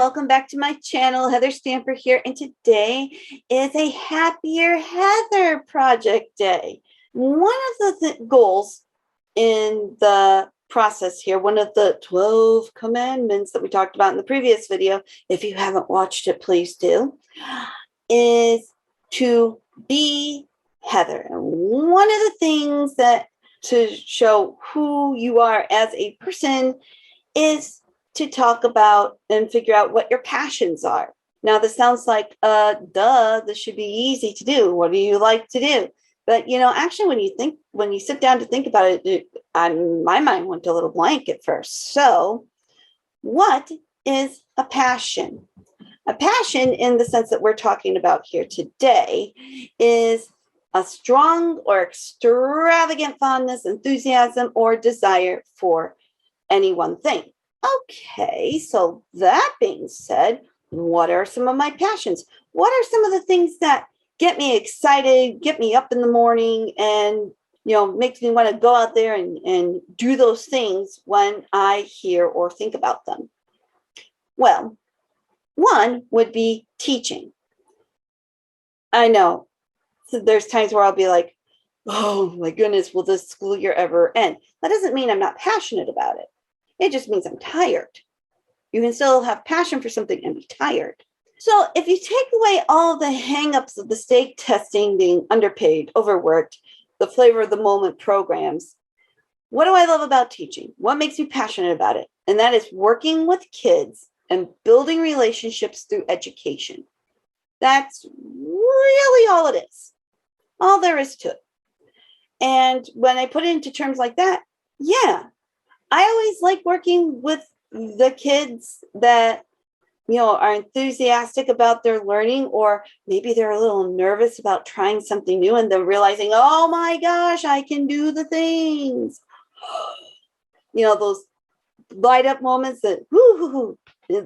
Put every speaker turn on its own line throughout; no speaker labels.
welcome back to my channel. Heather Stamper here, and today is a Happier Heather project day. One of the goals in the process here, one of the 12 commandments that we talked about in the previous video, if you haven't watched it, please do, is to be Heather. And one of the things that to show who you are as a person is to talk about and figure out what your passions are. Now, this sounds like, this should be easy to do. What do you like to do? But, actually, when you sit down to think about it, my mind went a little blank at first. So what is a passion? A passion, in the sense that we're talking about here today, is a strong or extravagant fondness, enthusiasm, or desire for any one thing. Okay, so that being said, what are some of my passions? What are some of the things that get me excited, get me up in the morning, and makes me want to go out there and do those things when I hear or think about them? Well, one would be teaching. I know, so there's times where I'll be like, oh my goodness, will this school year ever end? That doesn't mean I'm not passionate about it. It just means I'm tired. You can still have passion for something and be tired. So if you take away all the hangups of the state testing, being underpaid, overworked, the flavor of the moment programs, what do I love about teaching? What makes me passionate about it? And that is working with kids and building relationships through education. That's really all it is. All there is to it. And when I put it into terms like that, yeah, I always like working with the kids that, are enthusiastic about their learning, or maybe they're a little nervous about trying something new and then realizing, oh my gosh, I can do the things. Those light up moments that,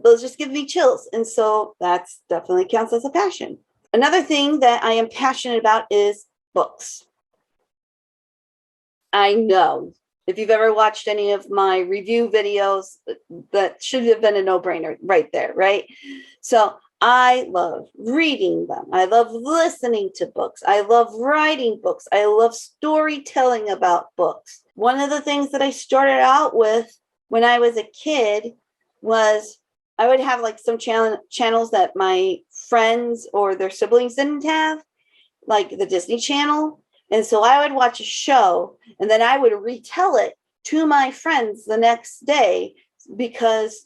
those just give me chills. And so that's definitely counts as a passion. Another thing that I am passionate about is books. I know. If you've ever watched any of my review videos, that should have been a no-brainer right there, right? So I love reading them. I love listening to books. I love writing books. I love storytelling about books. One of the things that I started out with when I was a kid was I would have like some channels that my friends or their siblings didn't have, like the Disney Channel. And so I would watch a show and then I would retell it to my friends the next day because,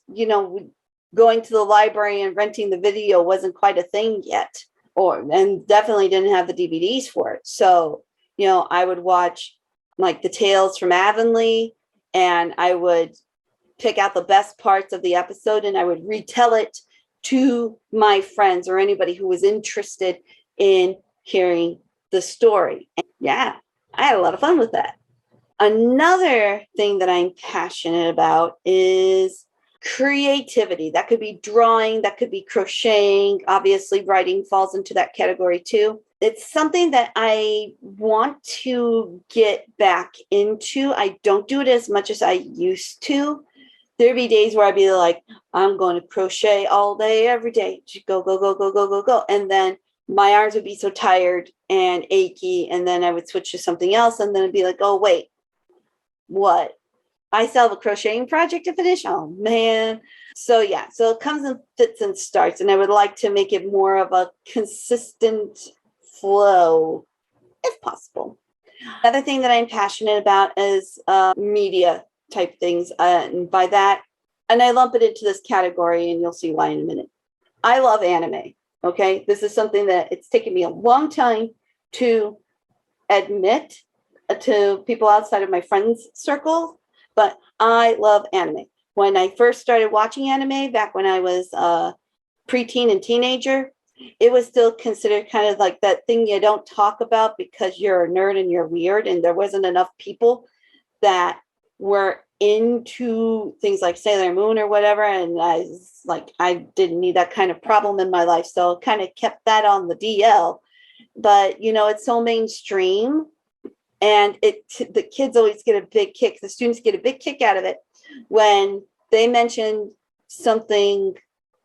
going to the library and renting the video wasn't quite a thing yet, and definitely didn't have the DVDs for it. So, I would watch like the Tales from Avonlea, and I would pick out the best parts of the episode and I would retell it to my friends or anybody who was interested in hearing the story. And yeah, I had a lot of fun with that. Another thing that I'm passionate about is creativity. That could be drawing, that could be crocheting. Obviously, writing falls into that category too. It's something that I want to get back into. I don't do it as much as I used to. There'd be days where I'd be like, I'm going to crochet all day, every day. Just go, go, go, go, go, go, go. And then my arms would be so tired and achy, and then I would switch to something else, and then it'd be like, oh, wait, what? I still have a crocheting project to finish? Oh, man. So, yeah, so it comes in fits and starts, and I would like to make it more of a consistent flow, if possible. Another thing that I'm passionate about is media type things, and by that, and I lump it into this category, and you'll see why in a minute. I love anime. Okay, this is something that it's taken me a long time to admit to people outside of my friends' circle, but I love anime. When I first started watching anime back when I was a preteen and teenager, it was still considered kind of like that thing you don't talk about because you're a nerd and you're weird, and there wasn't enough people that were into things like Sailor Moon or whatever, and I was like, I didn't need that kind of problem in my life, so I kind of kept that on the DL. But it's so mainstream, and the kids always get a big kick, the students get a big kick out of it when they mention something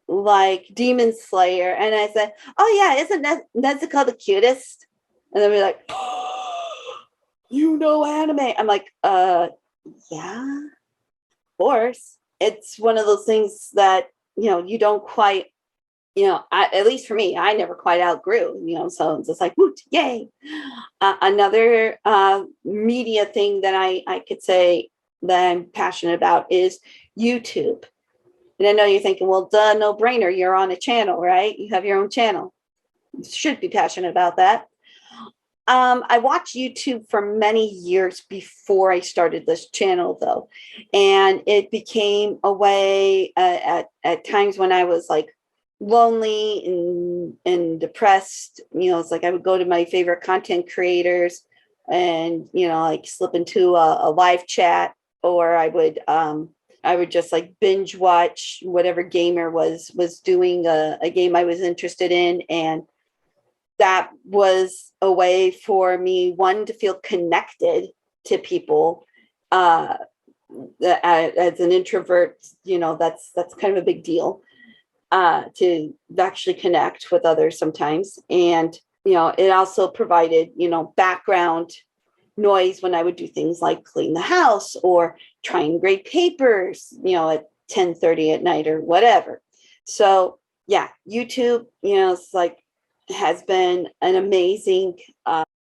like Demon Slayer, and I said, "Oh yeah, isn't Nezuko the cutest?" And then we're like, oh, "You know anime?" I'm like, yeah, of course." It's one of those things that you don't quite, at least for me, I never quite outgrew. So it's just like, woot, yay! Another media thing that I could say that I'm passionate about is YouTube. And I know you're thinking, well, duh, no brainer. You're on a channel, right? You have your own channel. You should be passionate about that. I watched YouTube for many years before I started this channel, though. And it became a way at times when I was like lonely and depressed. It's like I would go to my favorite content creators and, like slip into a live chat, or I would just like binge watch whatever gamer was doing a game I was interested in. And that was a way for me, one, to feel connected to people. As an introvert, that's kind of a big deal, to actually connect with others sometimes. And, it also provided, background noise when I would do things like clean the house or try and grade papers, at 10:30 at night or whatever. So yeah, YouTube, it's like, has been an amazing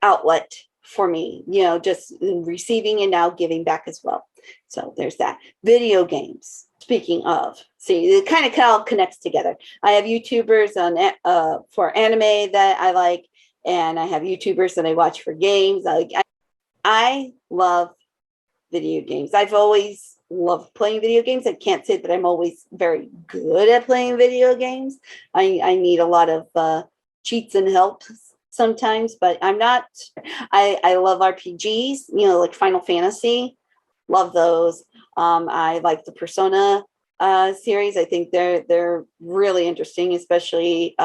outlet for me, just receiving and now giving back as well. So there's that. Video games. Speaking of, see, it kind of all connects together. I have YouTubers on for anime that I like, and I have YouTubers that I watch for games. I love video games. I've always loved playing video games. I can't say that I'm always very good at playing video games. I need a lot of cheats and help sometimes, but I'm not. I love RPGs, like Final Fantasy. Love those. I like the Persona series. I think they're really interesting, especially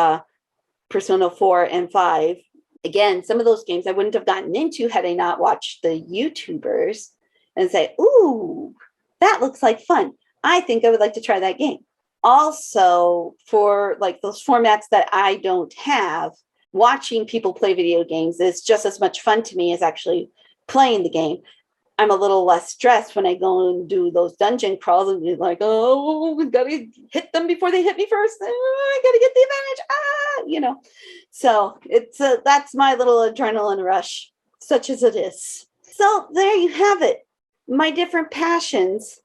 Persona 4 and 5. Again, some of those games I wouldn't have gotten into had I not watched the YouTubers and say, "Ooh, that looks like fun. I think I would like to try that game." Also, for like those formats that I don't have, watching people play video games is just as much fun to me as actually playing the game. I'm a little less stressed when I go and do those dungeon crawls and be like, "Oh, we gotta hit them before they hit me first. I gotta get the advantage." So that's my little adrenaline rush, such as it is. So there you have it, my different passions.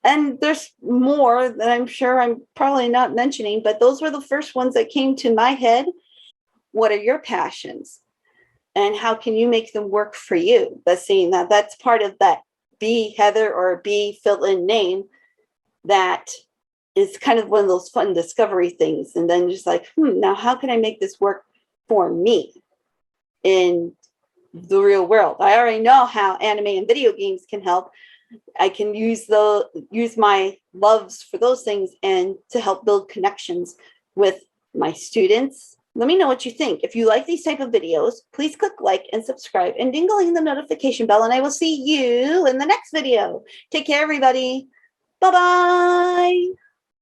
And there's more that I'm sure I'm probably not mentioning, but those were the first ones that came to my head. What are your passions? And how can you make them work for you? But seeing that's part of that be Heather or be fill in name, that is kind of one of those fun discovery things. And then just like, now how can I make this work for me in the real world? I already know how anime and video games can help. I can use my loves for those things and to help build connections with my students. Let me know what you think. If you like these type of videos, please click like and subscribe and ding-a-ling the notification bell, and I will see you in the next video. Take care, everybody. Bye-bye.